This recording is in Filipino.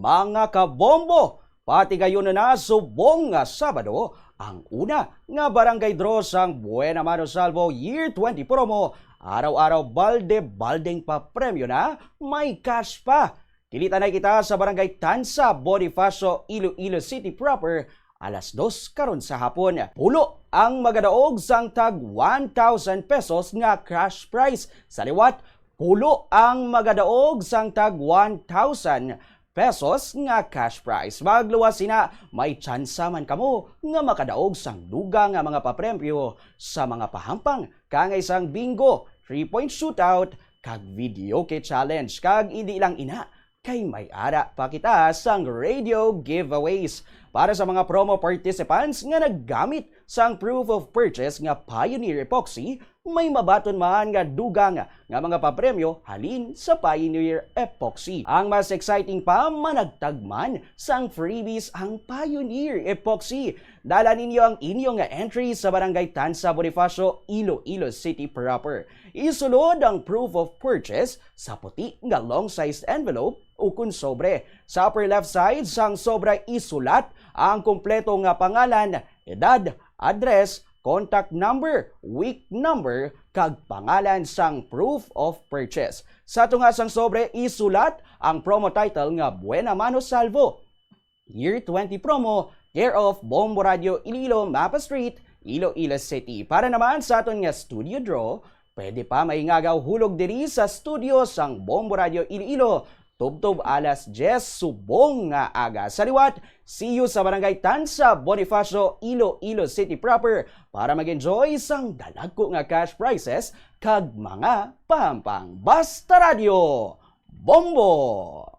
mga kabombo. Pati kayo na subong nga Sabado, ang una nga barangay draw sang Buena Mano Salvo Year 20 promo. Araw-araw balde-baldeng pa premyo na, may cash pa. Kilitanay kita sa barangay Tansa, Bonifacio, Iloilo City proper. Alas 2 karon sa hapon. Pulo ang magadaog sang tag 1,000 pesos nga cash prize. Sa liwat, pulo ang magadaog sang tag 1,000 pesos nga cash prize. Magluwas sina, may tsansa man kamo nga makadaog sang duga nga mga papremyo sa mga pahampang kang isang bingo, 3-point shootout, kag video kay challenge. Kag hindi lang ina, kay may ara pa kita sang radio giveaways para sa mga promo participants nga naggamit sang proof of purchase nga Pioneer Epoxy. May mabaton man nga dugang nga mga papremyo halin sa Pioneer Epoxy. Ang mas exciting pa, managtagman sang freebies ang Pioneer Epoxy. Dala ninyo ang inyong entry sa Barangay Tansa, Bonifacio, Iloilo City proper. Isulod ang proof of purchase sa puti nga long-sized envelope o kun sobre. Sa upper left side sang sobra isulat ang kumpleto nga pangalan, edad, address, contact number, week number, kag pangalan sang proof of purchase. Sa tunga sang sobre, isulat ang promo title nga Buena Mano Salvo Year 20 promo, care of Bombo Radio Iloilo, Mapa Street, Iloilo City. Para naman sa aton nga studio draw, pwede pa maingagaw hulog diri sa studio sang Bombo Radio Iloilo. Tubtob alas 10 subong nga aga. Sa liwat, see you sa Barangay Tansa, Bonifacio, Iloilo City proper para mag-enjoy sang dalagko nga cash prizes kag mga pahampang. Basta Radio Bombo!